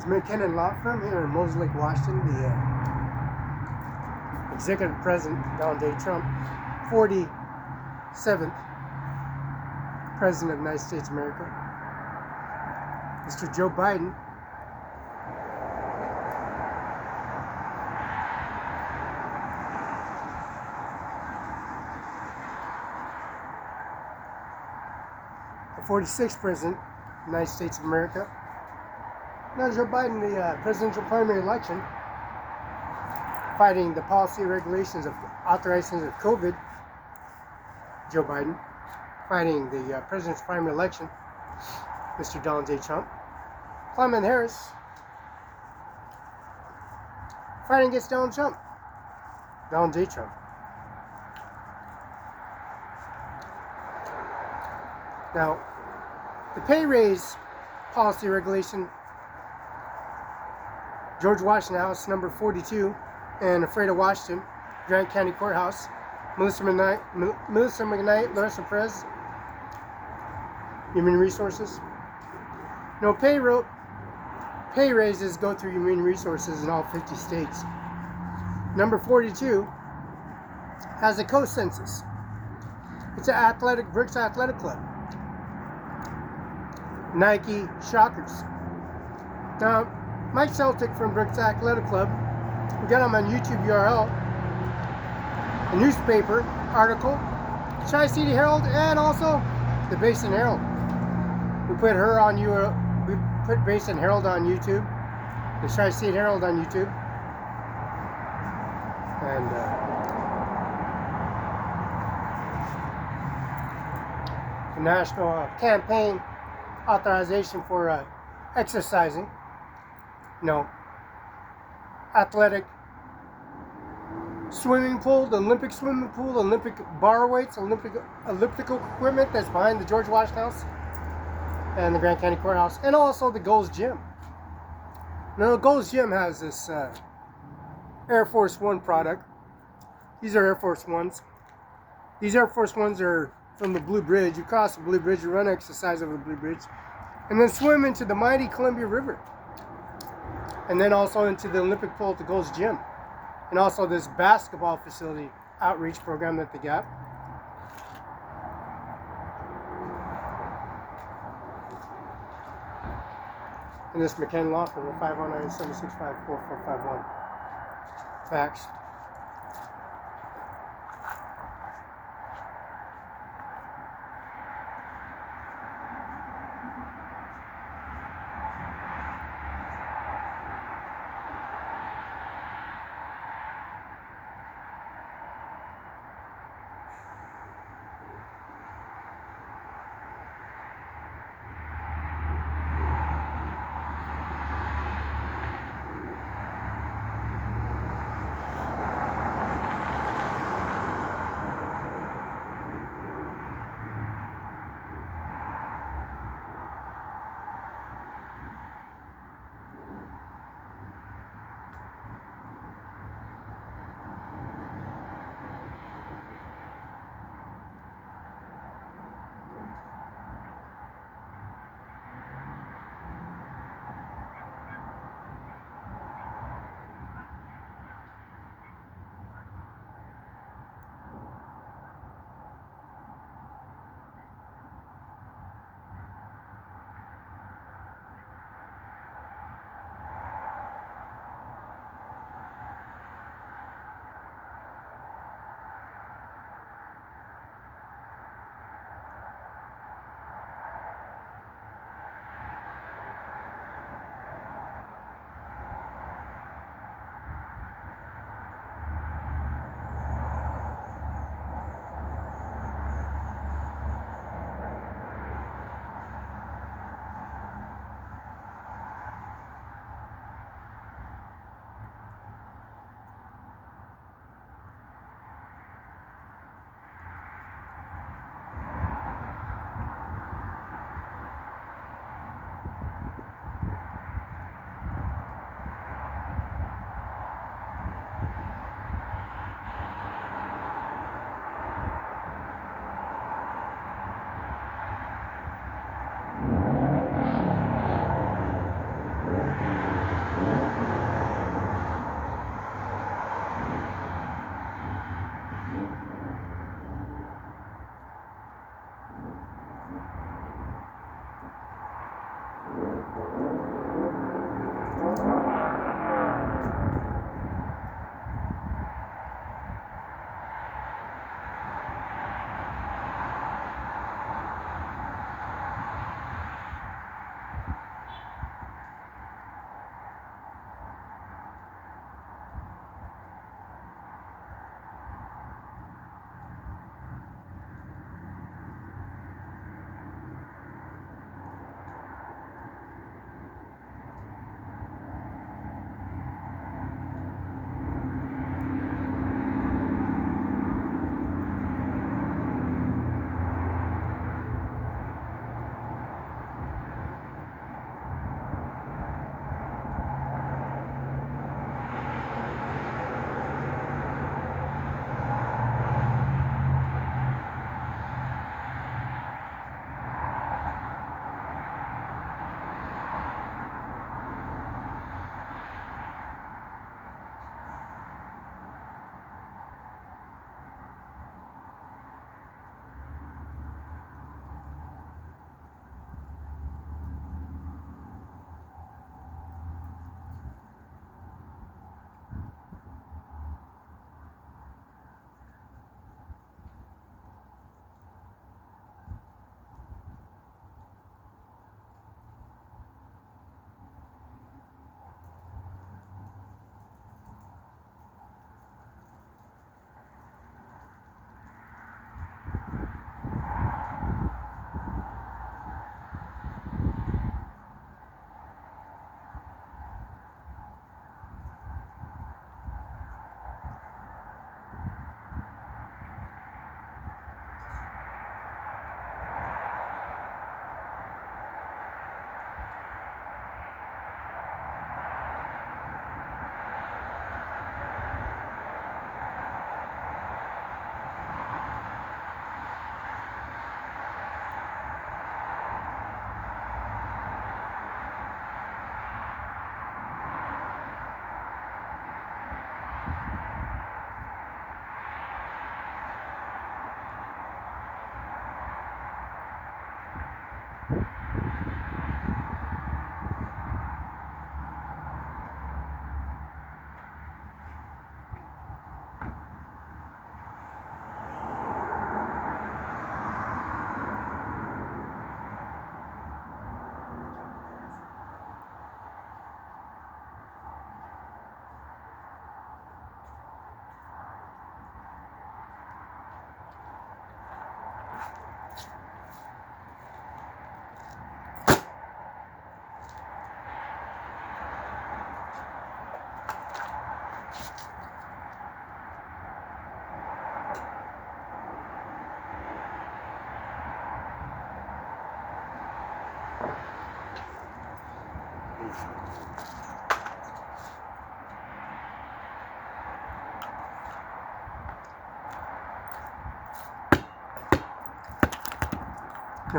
McKinnon Law Firm here in Moses Lake, Washington. The executive president, Donald J. Trump, 47th president of the United States of America, Mr. Joe Biden, the 46th president of the United States of America. Now Joe Biden, the presidential primary election, fighting the policy regulations of authorization of COVID. Joe Biden, fighting the president's primary election, Mr. Donald J. Trump. Kamala Harris, fighting against Donald Trump, Donald J. Trump. Now, the pay raise policy regulation, George Washington House, number 42, and Afraid of Washington, Grant County Courthouse, Melissa McKnight, Larissa Perez, Human Resources. No, pay raises go through Human Resources in all 50 states. Number 42 has a co-census. It's an Brooks Athletic Club. Nike Shockers. Now, Mike Celtic from Brooks Athletic Club, we got him on YouTube URL, a newspaper article, Tri-City Herald, and also the Basin Herald. We put her on we put Basin Herald on YouTube, the Tri-City Herald on YouTube, and the national campaign authorization for exercising. No. Athletic swimming pool, the Olympic swimming pool, Olympic bar weights, elliptical equipment that's behind the George Washington House and the Grant County Courthouse, and also the Gold's Gym. Now, the Gold's Gym has this Air Force One product. These are Air Force Ones. These Air Force Ones are from the Blue Bridge. You cross the Blue Bridge, you run exercise over the Blue Bridge, and then swim into the mighty Columbia River. And then also into the Olympic pool at the Gold's Gym. And also this basketball facility outreach program that they got. And this McKinnon Law Firm, 509-765-4451. Facts.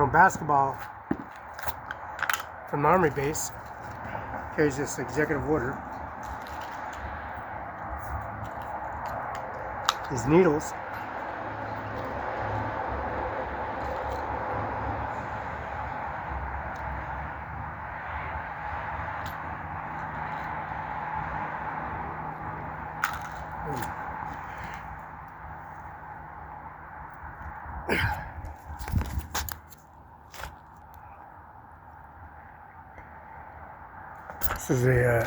Basketball from the Army base. Here's this executive order. These needles. This is a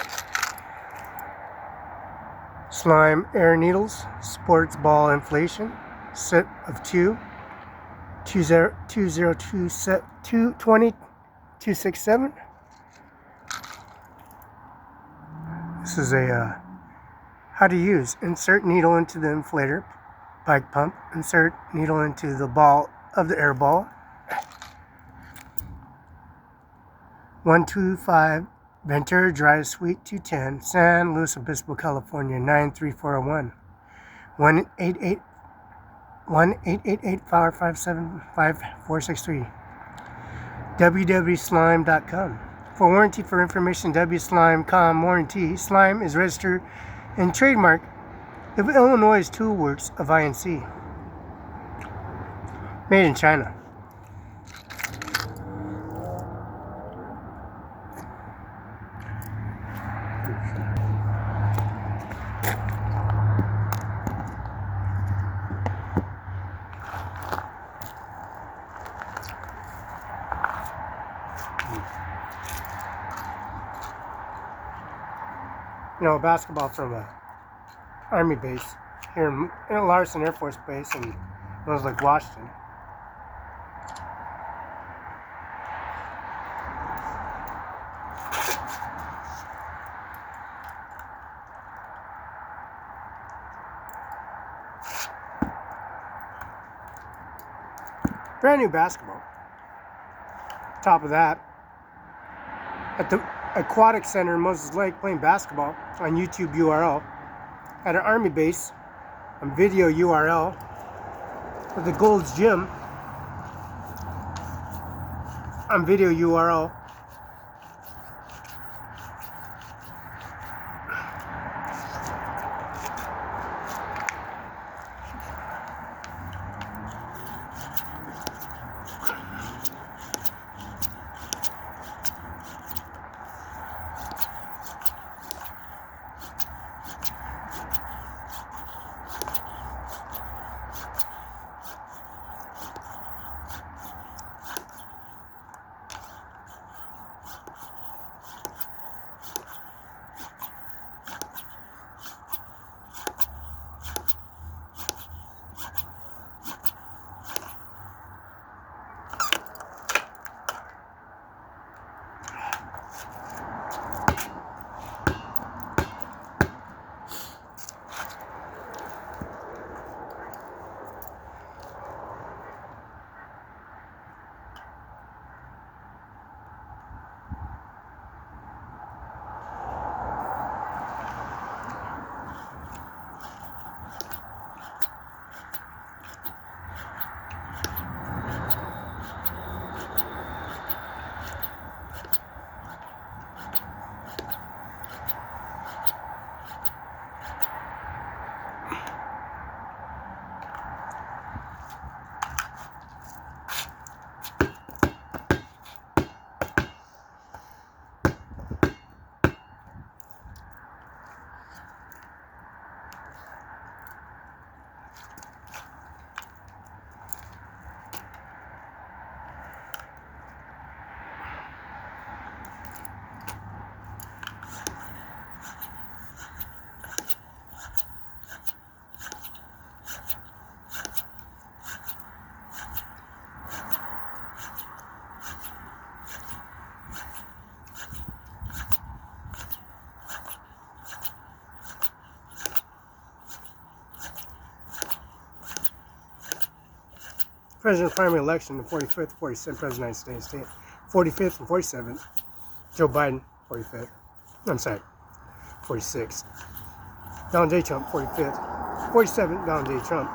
slime air needles, sports ball inflation, set of 202 set 220 267. This is a how to use. Insert needle into the inflator, bike pump. Insert needle into the ball of the air ball. 125 Ventura Drive, Suite 210, San Luis Obispo, California 93401. 1-888-557-5463. www.slime.com. For warranty for information, wslime.com warranty. Slime is registered and trademark of Illinois Tool Works of INC. Made in China. Basketball from a Army base here in Larson Air Force Base in Lake Washington. Brand new basketball. Top of that, at the Aquatic Center in Moses Lake, playing basketball on YouTube URL. At an Army base on video URL. At the Gold's Gym on video URL. President primary election, the 45th, 47th President of the United States, 45th and 47th, Joe Biden, 45th, I'm sorry, 46th, Donald J. Trump, 45th, 47th, Donald J. Trump.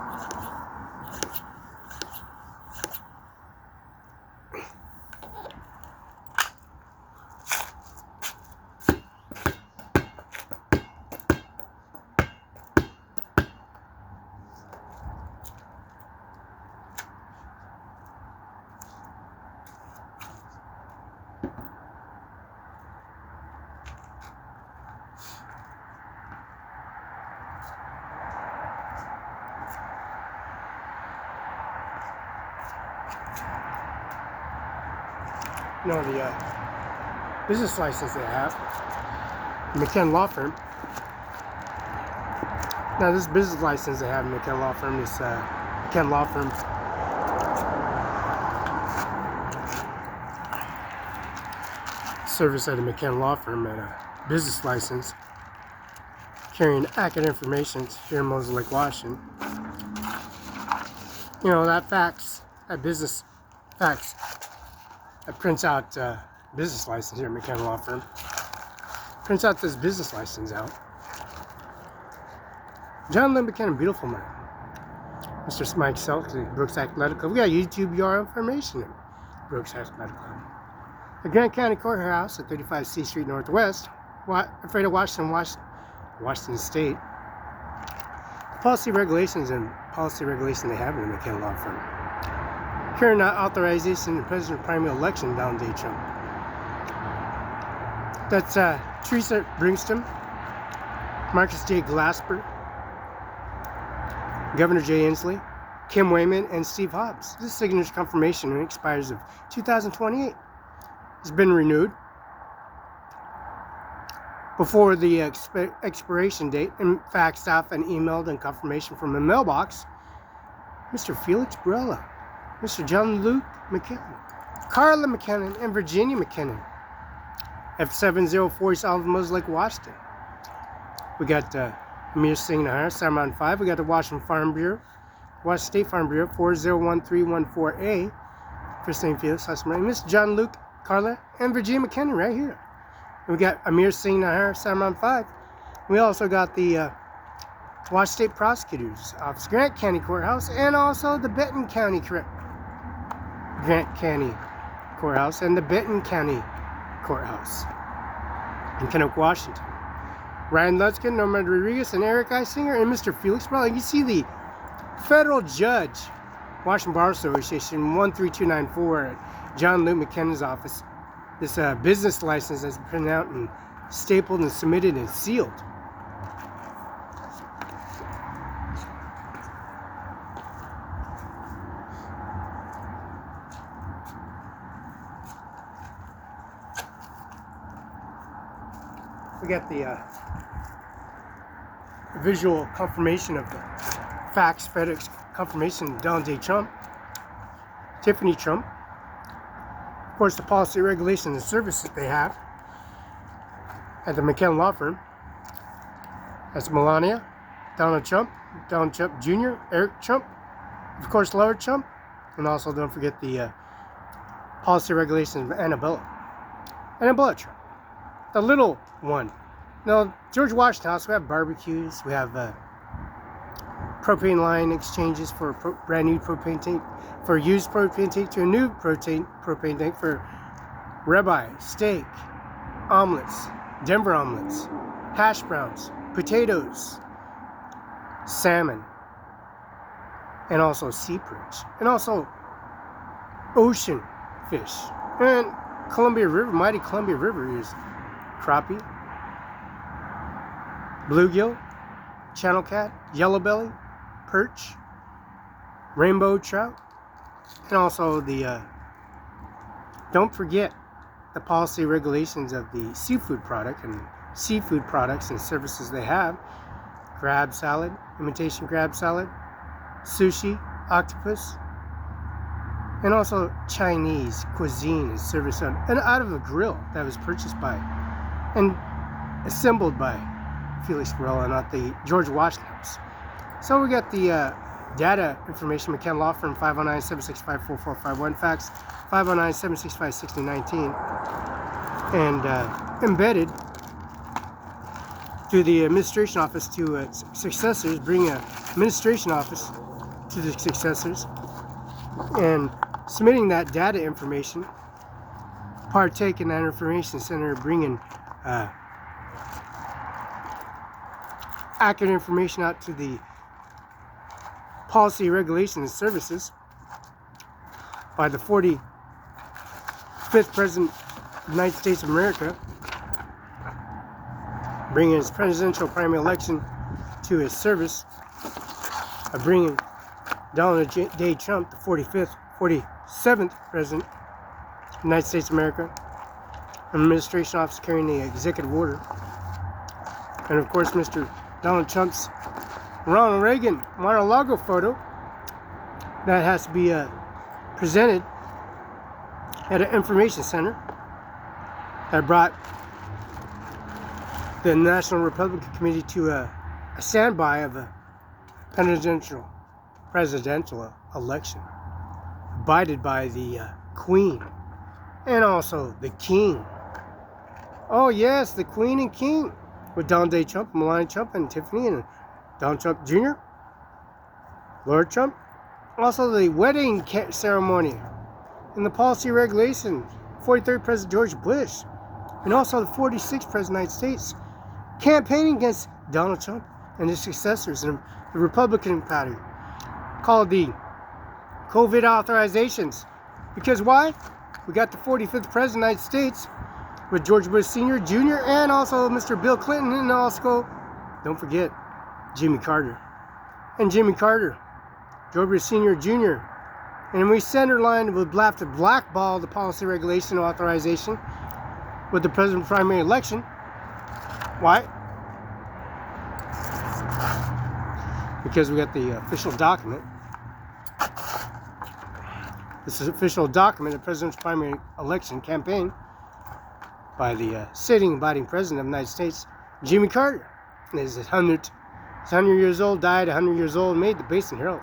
You know, the business license they have. McKen Law Firm. Now, this business license they have in McKen Law Firm is McKen Law Firm. Service at a McKen Law Firm at a business license, carrying accurate information here in Mosley Lake, Washington. You know, that fax, that business fax, that prints out business license here at McKen Law Firm. Prints out this business license out. John Lynn Buchanan, beautiful man. Mr. Mike Selk, Brooks Athletic Club. We got YouTube URL information in Brooks Athletic Club. The Grant County Courthouse at 35 C Street Northwest. Afraid of Washington State. Policy regulations and policy regulation they have in the McKen Law Firm. Carrying out authorization in President primary election down Day Trump. That's Teresa Bringston, Marcus J. Glasper, Governor Jay Inslee, Kim Wayman, and Steve Hobbs. This signature confirmation expires of 2028. It's been renewed before the expiration date and faxed off and emailed and confirmation from a mailbox. Mr. Felix Barela, Mr. John Luke McKinnon, Carla McKinnon, and Virginia McKinnon. F704 South Mosley Lake, Washington. We got Amir Singh, Saman 5. We got the Washington Farm Bureau, Washington State Farm Bureau, 401314A. First name Felix, last name Miss John Luke, Carla, and Virginia McKinnon right here. We got Amir Singh, Saman 5. We also got the Washington State Prosecutor's Office, Grant County Courthouse, and also the Benton County Grant County Courthouse and the Benton County Courthouse in Kennewick, Washington. Ryan Lutzkin, Norman Rodriguez, and Eric Isinger, and Mr. Felix Barela. You can see the federal judge, Washington Bar Association, 13294 at John Luke McKinnon's office. This business license has been printed out and stapled and submitted and sealed. We got the visual confirmation of the fax FedEx confirmation of Donald J. Trump, Tiffany Trump. Of course, the policy, regulations, and services they have at the McKen Law Firm. That's Melania, Donald Trump Jr., Eric Trump, of course, Laura Trump, and also don't forget the policy, regulations of Annabella Trump. The little one. Now, George Washington House, we have barbecues, we have propane line exchanges for brand new propane tank, for used propane tank to a new propane tank, for ribeye, steak, omelets, Denver omelets, hash browns, potatoes, salmon, and also sea perch, and also ocean fish, and Columbia River, mighty Columbia River is crappie, bluegill, channel cat, yellow belly, perch, rainbow trout, and also the don't forget the policy regulations of the seafood product and seafood products and services they have. Crab salad, imitation crab salad, sushi, octopus, and also Chinese cuisine and service on and out of a grill that was purchased by and assembled by Felix Barela, not the George Washington House. So we got the data information, McKen Law Firm, 509-765-4451, fax 509-765-6019, and embedded through the administration office to successors, bring a administration office to the successors, and submitting that data information, partake in that information center, bringing accurate information out to the policy, regulations, and services by the 45th President of the United States of America, bringing his presidential primary election to his service, of bringing Donald J. Trump, the 47th President United States of America, an administration office carrying the executive order, and of course Mr. Donald Trump's Ronald Reagan Mar-a-Lago photo that has to be presented at an information center that brought the National Republican Committee to a standby of a presidential election, abided by the Queen and also the King. Oh yes, the Queen and King, with Donald J. Trump, Melania Trump, and Tiffany, and Donald Trump Jr., Lord Trump. Also the wedding ceremony and the policy regulations, 43rd President George Bush, and also the 46th President of the United States, campaigning against Donald Trump and his successors in the Republican Party, called the COVID authorizations. Because why? We got the 45th President of the United States with George Bush Sr., Jr., and also Mr. Bill Clinton, and also, don't forget, Jimmy Carter. And Jimmy Carter, George Bush Sr., Jr., and we centerline would have to blackball the policy regulation authorization with the president's primary election. Why? Because we got the official document. This is official document of the president's primary election campaign by the sitting abiding president of the United States, Jimmy Carter. And he's 100 years old, died 100 years old, made the Basin Herald.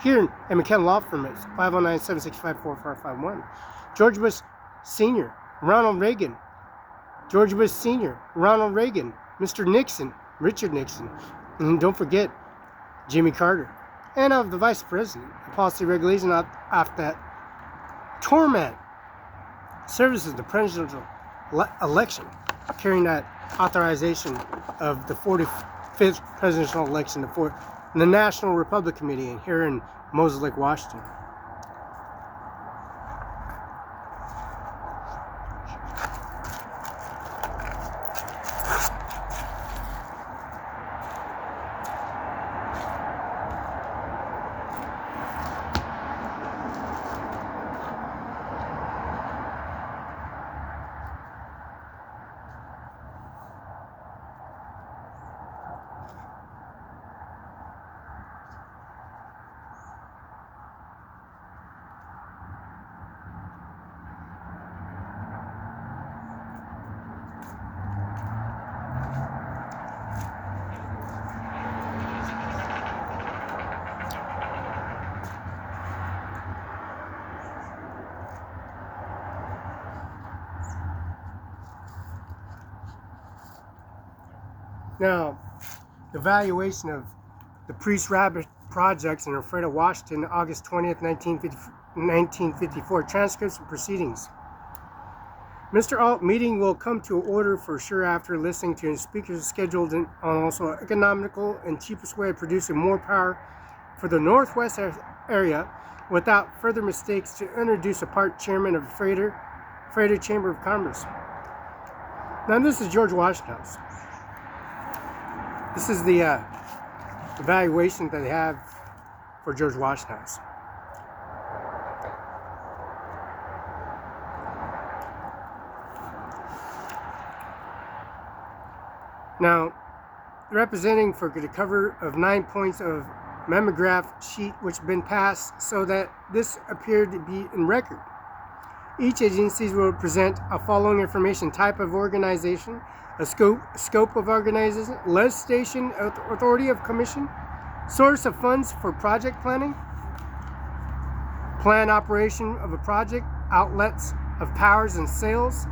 Here in McKenna Law Firm at 509-765-4451. George Bush Sr., Ronald Reagan, George Bush Sr., Ronald Reagan, Mr. Nixon, Richard Nixon, and don't forget Jimmy Carter, and of the Vice President, the policy regulation after that torment services the presidential election, carrying that authorization of the 45th presidential election, the National Republican Committee here in Moses Lake, Washington. Now, the valuation of the Priest Rabbit projects in Alfredo, Washington, August 20th, 1954. Transcripts and proceedings. Mr. Alt, meeting will come to order for sure after listening to speakers scheduled on also economical and cheapest way of producing more power for the Northwest area without further mistakes, to introduce a part chairman of the Freighter Chamber of Commerce. Now, this is George Washington House. This is the evaluation that they have for George Washington House. Now, representing for the cover of 9 points of mimeograph sheet which have been passed so that this appeared to be in record. Each agency will present a following information: type of organization, a scope of organization, legislation, authority of commission, source of funds for project planning, plan operation of a project, outlets of powers and sales,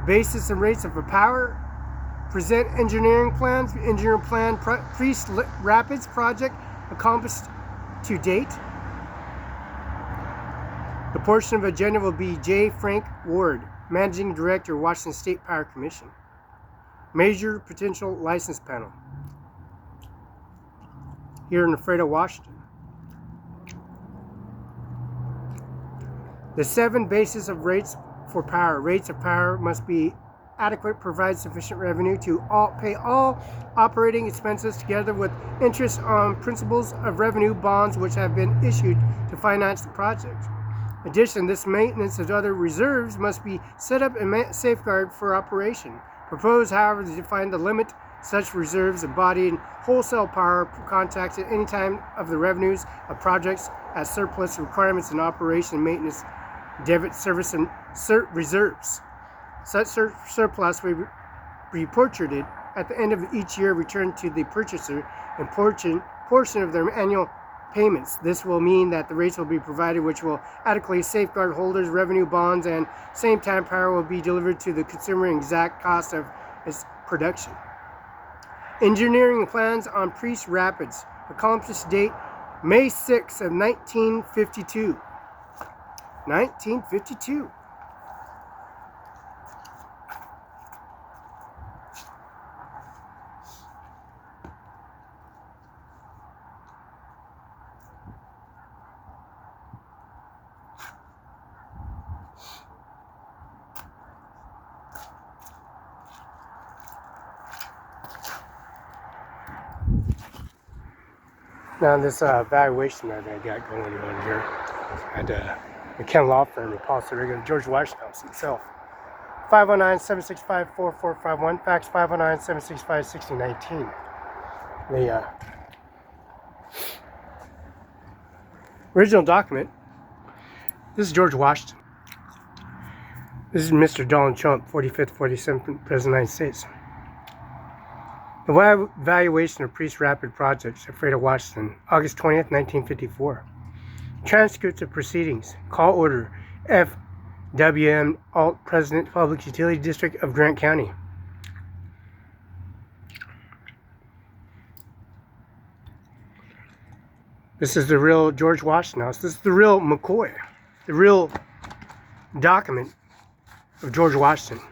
basis and rates of a power, present engineering plans, engineer plan, Priest Rapids project accomplished to date. The portion of agenda will be J. Frank Ward, Managing Director, Washington State Power Commission. Major potential license panel here in Alfredo, Washington. The 7 bases of rates for power. Rates of power must be adequate, provide sufficient revenue to pay all operating expenses together with interest on principles of revenue bonds which have been issued to finance the project. In addition, this maintenance of other reserves must be set up and safeguarded for operation. Proposed, however, to define the limit such reserves embodying wholesale power contacts at any time of the revenues of projects as surplus requirements in operation and maintenance debit service and reserves. Such surplus will be reported at the end of each year, returned to the purchaser and portion of their annual payments. This will mean that the rates will be provided which will adequately safeguard holders' revenue bonds, and same time power will be delivered to the consumer in exact cost of its production. Engineering plans on Priest Rapids. Accomplished date May 6 of 1952. 1952. Now this valuation that I got going on here at McKenna Law Firm in Paulson, Oregon, George Washington House itself. 509-765-4451, fax 509-765-6019. The original document. This is George Washington. This is Mr. Donald Trump, 45th, 47th President of the United States. The evaluation of Priest Rapid Projects at Freda, Washington, August 20th, 1954. Transcripts of proceedings. Call order FWM Alt President Public Utility District of Grant County. This is the real George Washington House. This is the real McCoy. The real document of George Washington.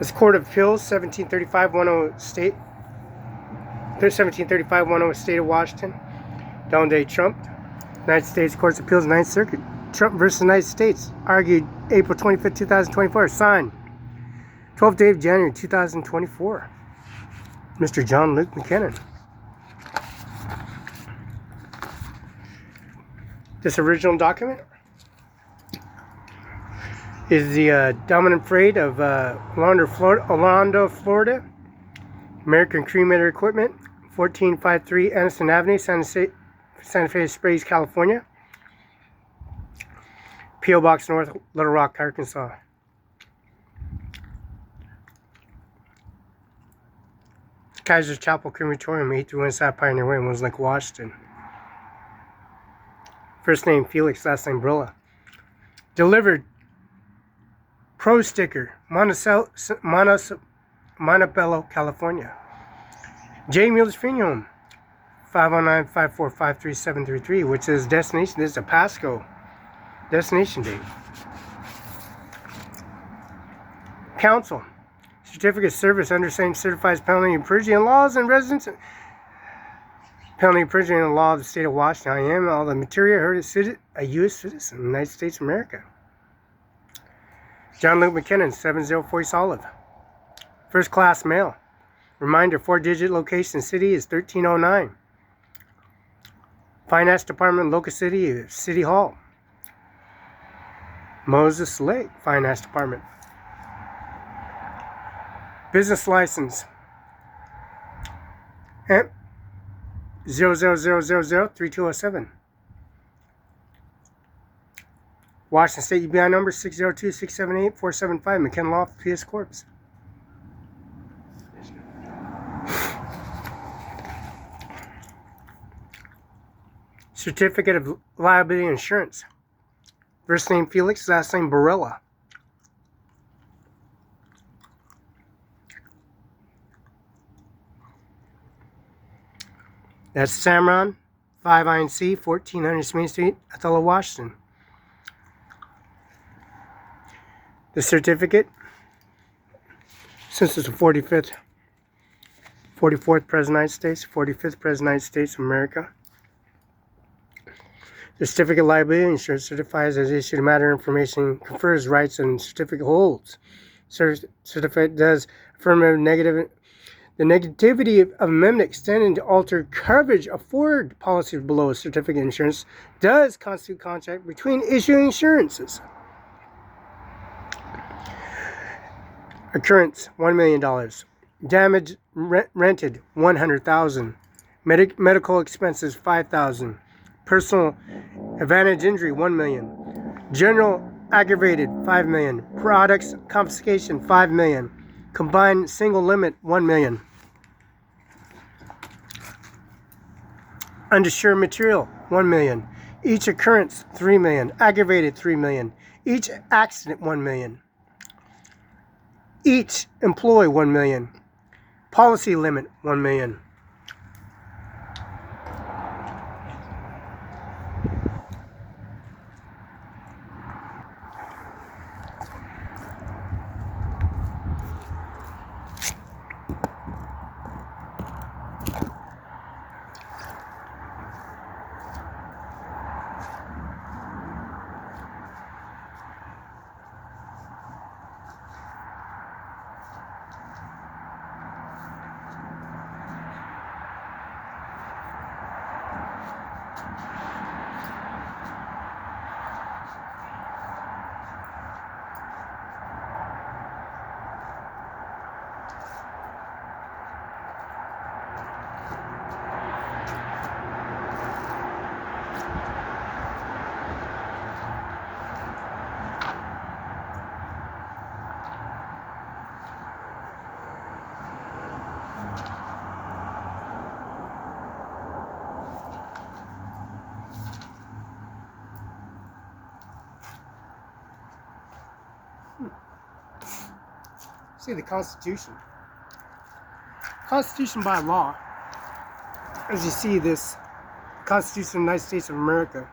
This Court of Appeals, 1735-10 State, 1735-10 State of Washington. Donald J. Trump, United States Courts of Appeals, 9th Circuit. Trump versus United States, argued April 25, 2024. Signed, 12th day of January, 2024. Mr. John Luke McKinnon. This original document is the dominant freight of Orlando, Florida. American Cremator Equipment, 1453 Aniston Avenue, Santa Fe Springs, California. P.O. Box North, Little Rock, Arkansas. Kaiser's Chapel Crematorium, 831 South Pioneer Way, Lake, Washington. First name Felix, last name Barela. Delivered Pro Sticker, Montebello, California. J. Mueller's Funeral Home, 509-545-3733, which is destination. This is a Pasco destination date. Council, certificate of service under same certifies penalty and perjury and laws and residence. Penalty and perjury and law of the state of Washington. I am all the material heard a U.S. citizen of the United States of America. John Luke McKinnon, 704 East Olive. First class mail. Reminder, 4-digit location city is 1309. Finance Department, Locust City, City Hall. Moses Lake, Finance Department. Business license. 000003207. Washington State UBI number 602-678-475. McKenna Law, PS Corps. Certificate of Liability Insurance. First name Felix, last name Barela. That's Samron, 5INC, 1400 Main Street, Othello, Washington. The certificate, since it's the 45th 44th President of the United States, 45th President of the United States of America. The certificate of liability insurance certifies as issued matter information, confers rights, and certificate holds. Certificate does affirmative negative. The negativity of amendment extending to alter coverage of forward policies below a certificate of insurance does constitute contract between issuing insurances. Occurrence $1 million. Damage rented $100,000. Medical expenses $5,000. Personal advantage injury $1 million. General aggravated $5 million. Products confiscation $5 million. Combined single limit $1 million. Undersure material $1 million. Each occurrence $3 million. Aggravated $3 million. Each accident $1 million. Each employee $1 million. Policy limit $1 million. See the Constitution. Constitution by law. As you see this, Constitution of the United States of America.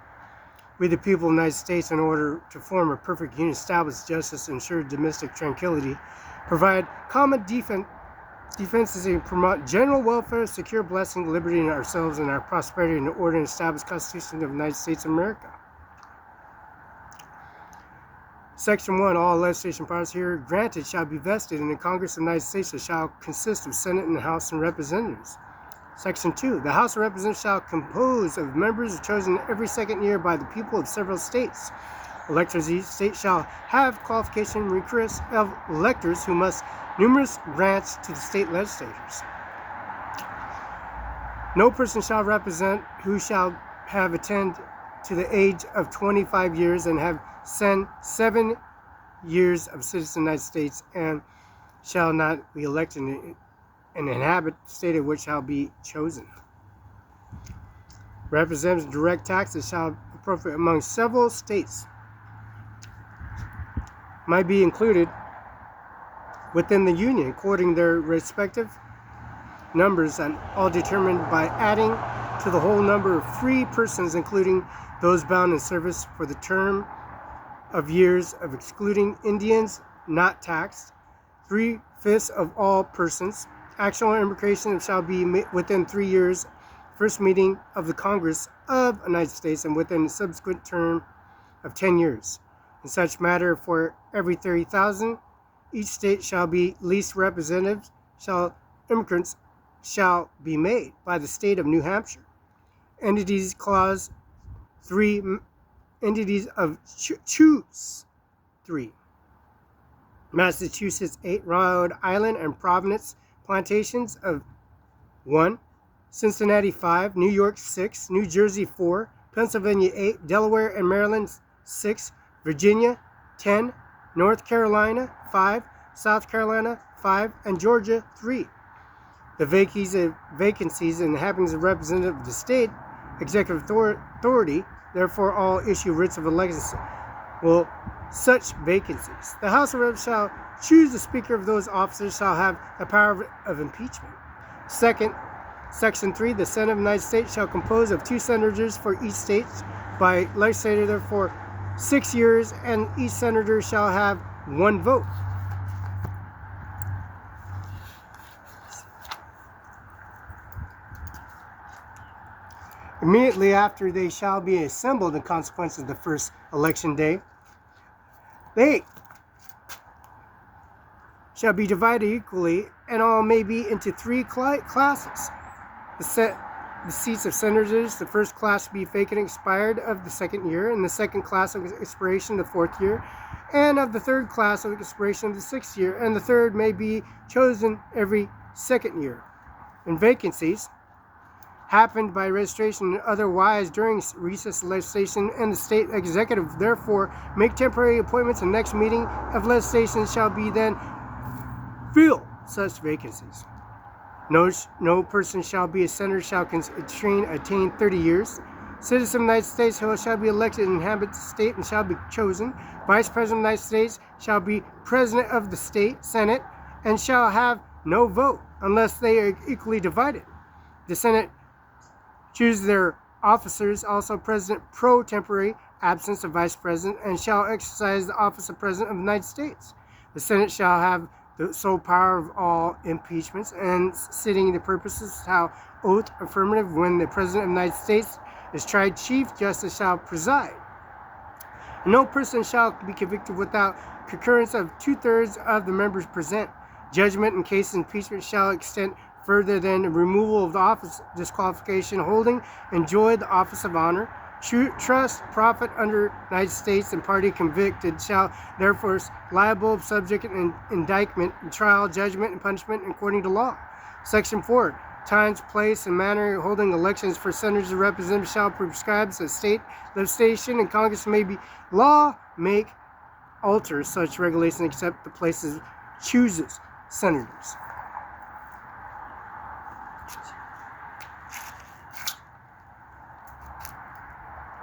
We the people of the United States, in order to form a perfect union, establish justice, ensure domestic tranquility, provide common defenses, and promote general welfare, secure blessing, liberty in ourselves and our prosperity, in order to establish Constitution of the United States of America. Section 1, all legislation powers here granted shall be vested in the Congress of the United States, that shall consist of Senate and House and Representatives. Section 2, the House of Representatives shall compose of members chosen every second year by the people of several states. Electors of each state shall have qualification recurrence of electors who must numerous grants to the state legislators. No person shall represent who shall have attained to the age of 25 years and have spent 7 years of citizen of the United States, and shall not be elected and inhabit the state of which shall be chosen. Representatives direct taxes shall appropriate among several states, might be included within the Union according their respective numbers, and all determined by adding to the whole number of free persons, including those bound in service for the term of years, of excluding Indians not taxed, 3/5 of all persons. Actual immigration shall be within 3 years, first meeting of the Congress of the United States, and within a subsequent term of 10 years. In such matter, for every 30,000, each state shall be least representatives, immigrants shall be made by the state of New Hampshire. Entities clause 3, entities of choose 3. Massachusetts 8, Rhode Island and Providence plantations of 1, Cincinnati 5, New York 6, New Jersey 4, Pennsylvania 8, Delaware and Maryland 6, Virginia 10, North Carolina 5, South Carolina 5, and Georgia 3. The vacancies in the happenings of representative of the state executive authority, therefore all issue writs of election will such vacancies. The House of Reps shall choose the Speaker of those officers, shall have the power of impeachment. Second, Section 3, the Senate of the United States shall compose of 2 senators for each state by legislator for 6 years, and each senator shall have 1 vote. Immediately after they shall be assembled in consequence of the first election day, they shall be divided equally, and all may be into three classes. The seats of senators, the first class be vacant expired of the second year, and the second class of expiration of the fourth year, and of the third class of expiration of the sixth year, and the third may be chosen every second year. And vacancies happened by registration and otherwise during recess legislation, and the state executive therefore make temporary appointments, and next meeting of legislation shall be then fill such vacancies. No person shall be a senator shall attain 30 years. Citizen of the United States who shall be elected and inhabit the state and shall be chosen. Vice President of the United States shall be president of the state Senate and shall have no vote unless they are equally divided. The Senate choose their officers, also President pro tempore absence of Vice President, and shall exercise the office of President of the United States. The Senate shall have the sole power of all impeachments and sitting the purposes how oath affirmative when the President of the United States is tried, Chief Justice shall preside. And no person shall be convicted without concurrence of 2/3 of the members present. Judgment in case of impeachment shall extend further than removal of the office, disqualification, holding, enjoy the office of honor, trust, profit under United States, and party convicted shall therefore liable, subject, and indictment, and trial, judgment, and punishment according to law. Section 4. Times, place, and manner holding elections for senators and representatives shall prescribe the state legislation, and Congress may be law make alter such regulations except the places chooses senators.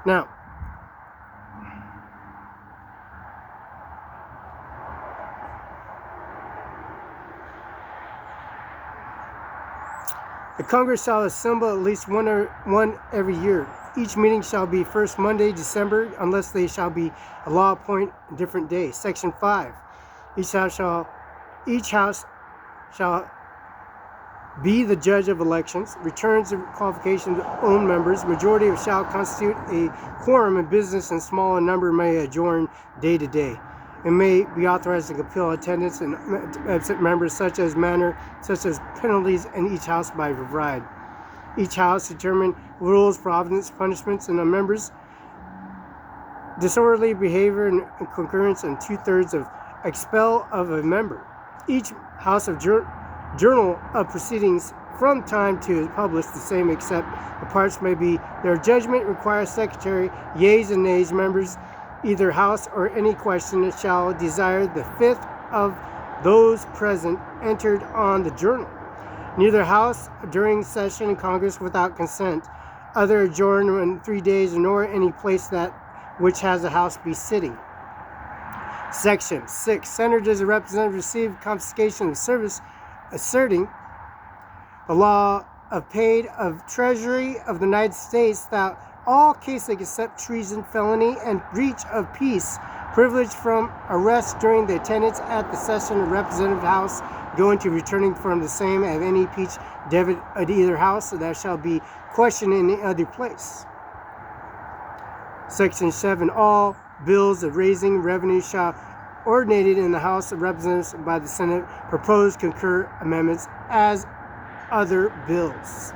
Now, the Congress shall assemble at least one every year. Each meeting shall be first Monday, December, unless they shall be a law appoint a different day. Section 5. Each house shall be the judge of elections, returns the qualifications of own members, majority shall constitute a quorum in business, and smaller number may adjourn day to day. It may be authorized to compel attendance and absent members such as penalties in each house by bride. Each house determine rules, providence, punishments, and the members' disorderly behavior and concurrence, and 2/3 of expel of a member. Each house of journal of proceedings from time to publish the same, except the parts may be their judgment requires secretary, yeas and nays, members either house or any question shall desire the fifth of those present entered on the journal. Neither house during session in Congress without consent, other adjourned in 3 days, nor any place that which has a house be sitting. Section 6. Senators and representatives receive confiscation of service, asserting the law of paid of Treasury of the United States that all cases except treason, felony, and breach of peace, privilege from arrest during the attendance at the session of Representative House, going to returning from the same of any peach debit at either house, so that shall be questioned in any other place. Section 7. All bills of raising revenue shall ordinated in the House of Representatives by the Senate, proposed concur amendments as other bills.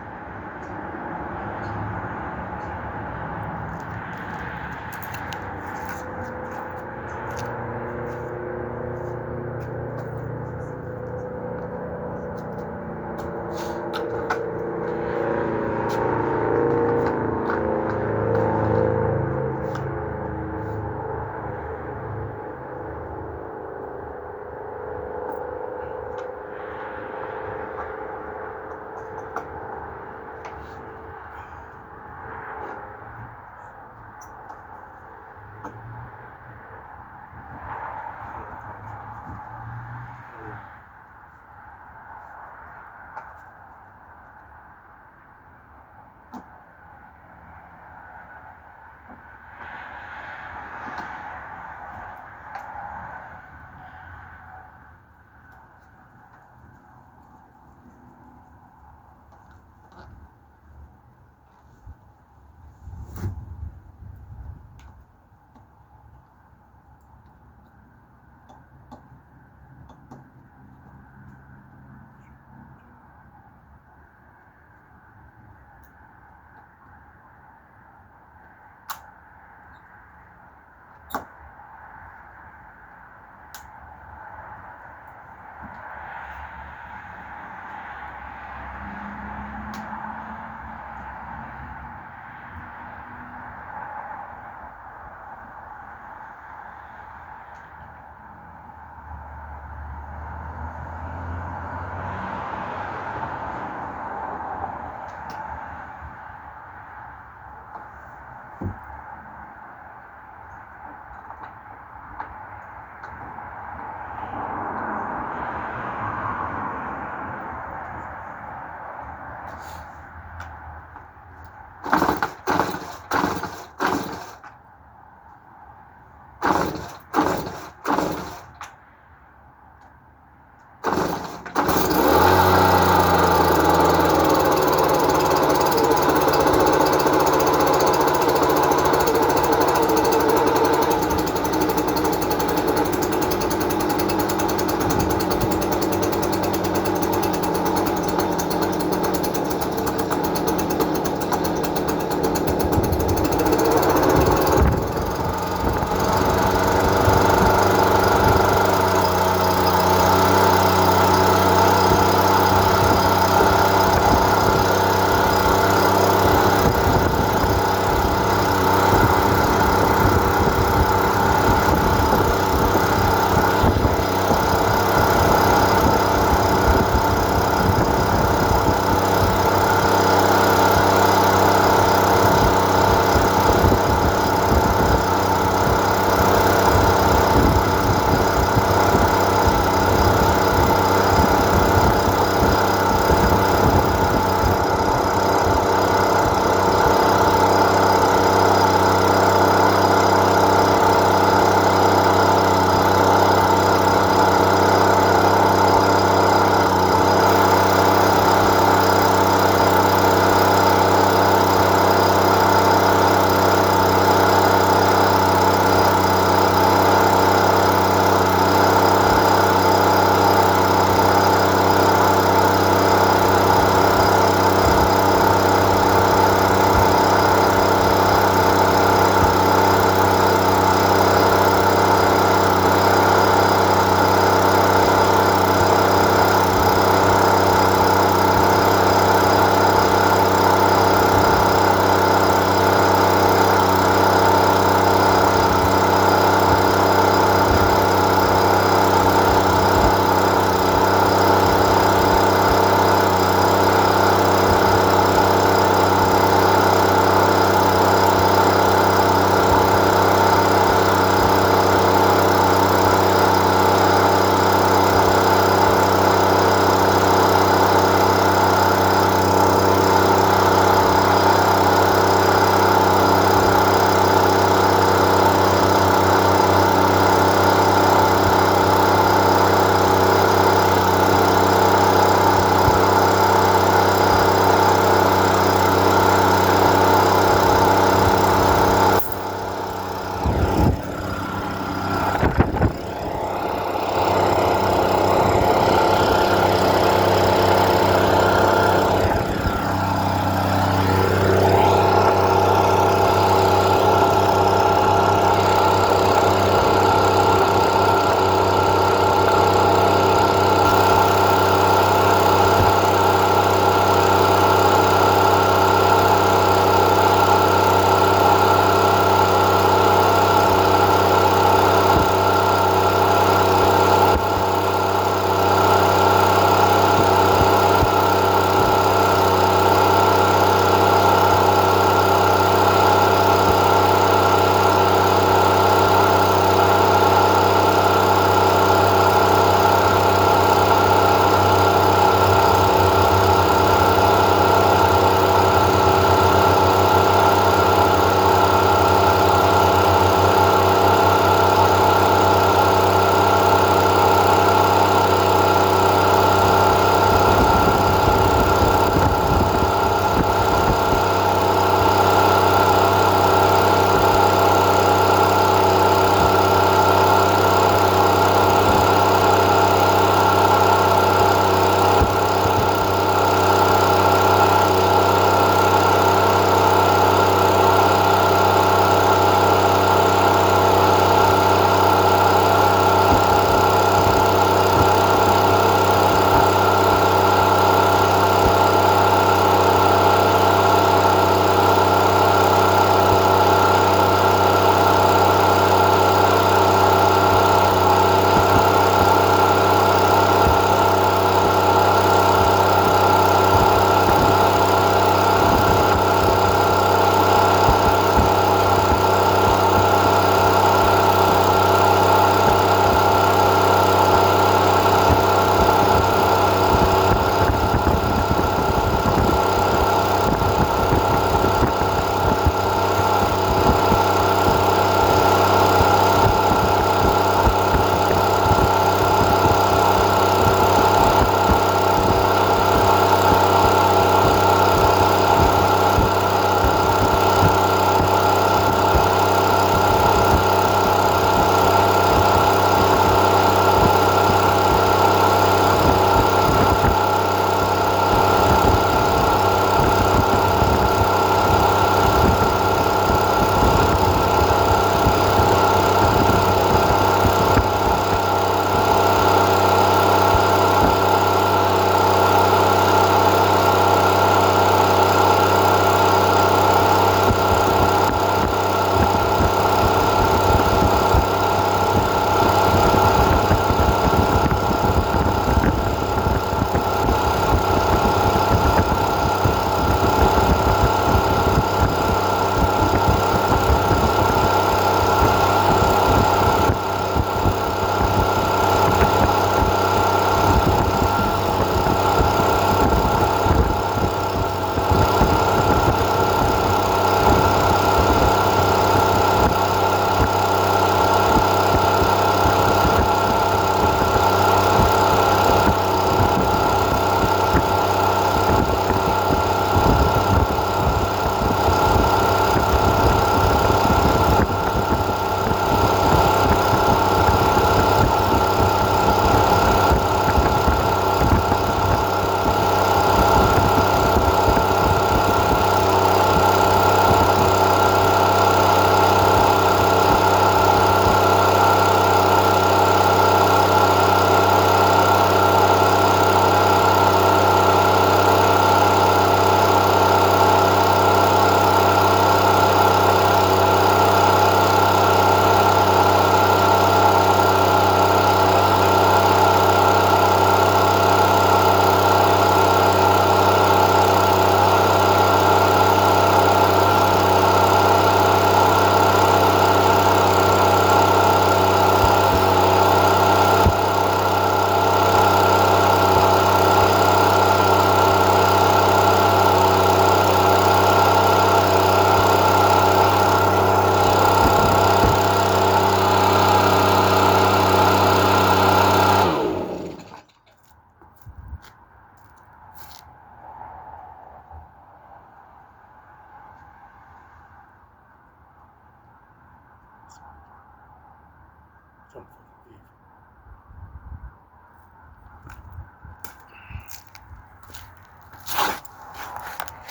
Don't fucking leave.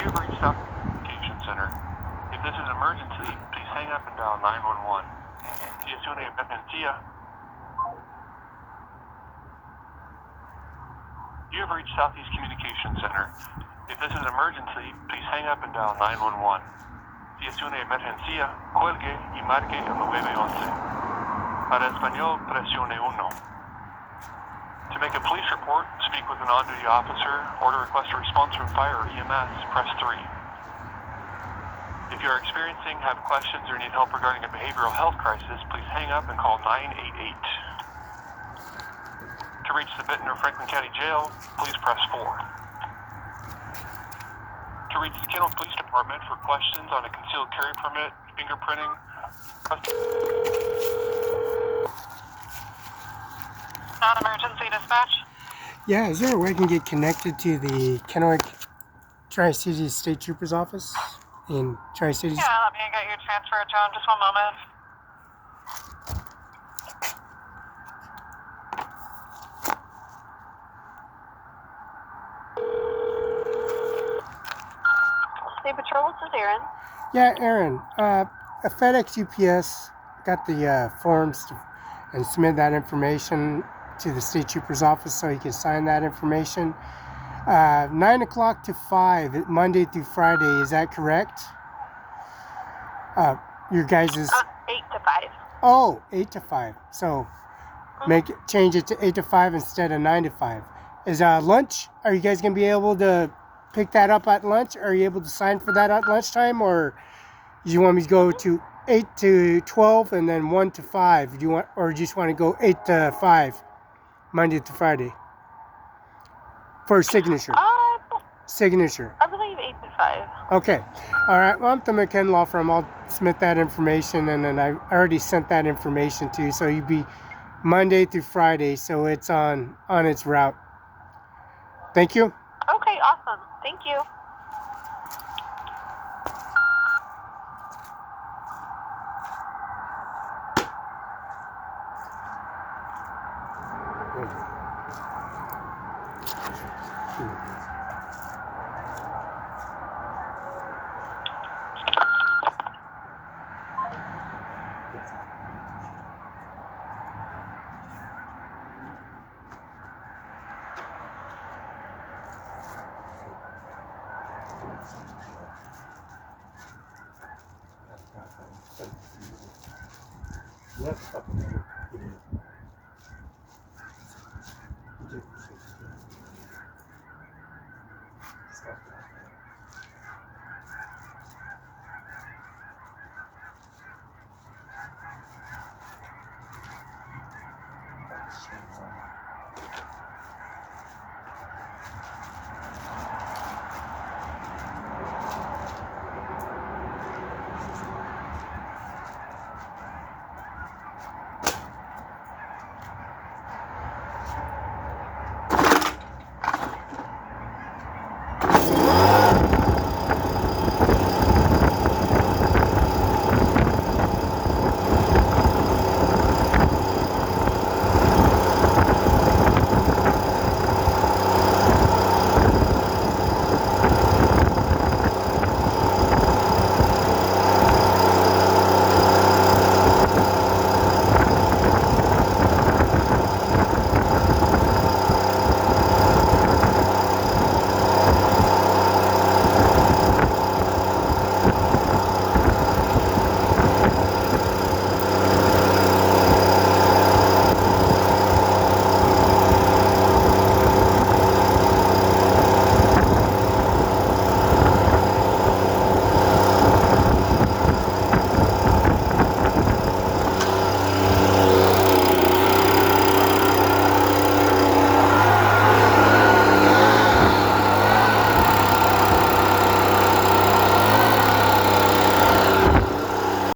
You've reached South Communication Center. If this is an emergency, please hang up and dial 911. Si es una emergencia, you have reached Southeast Communication Center. If this is an emergency, please hang up and dial 911. Si es una emergencia, cuelgue y marque el 911. Para español, presione 1. To make a police report, speak with an on-duty officer, or to request a response from fire or EMS, press 3. If you are experiencing, have questions, or need help regarding a behavioral health crisis, please hang up and call 988. To reach the Benton or Franklin County Jail, please press 4. To reach the Kendall Police Department for questions on a concealed carry permit, fingerprinting, press... Non-emergency dispatch? Yeah, is there a way I can get connected to the Kennewick Tri-Cities State Trooper's office in Tri-Cities? Yeah, let me get you transferred to him. Just one moment. State Patrol, this is Aaron. Yeah, Aaron. A FedEx UPS got the forms and submit that information to the State Trooper's office so he can sign that information. 9 o'clock to 5, Monday through Friday. Is that correct? Your guys' 8 to 5. Oh, 8 to 5. So change it to 8 to 5 instead of 9 to 5. Is lunch? Are you guys gonna be able to pick that up at lunch? Are you able to sign for that at lunchtime, or do you want me to go to 8 to 12 and then 1 to 5? Do you want, or do you just want to go 8 to 5, Monday to Friday, for signature? Signature. I believe 8 to 5. Okay. All right. Well, I'm the McKen Law Firm. I'll submit that information, and then I already sent that information to you. So you'd be Monday through Friday, so it's on its route. Thank you. Okay, awesome. Thank you. Yes.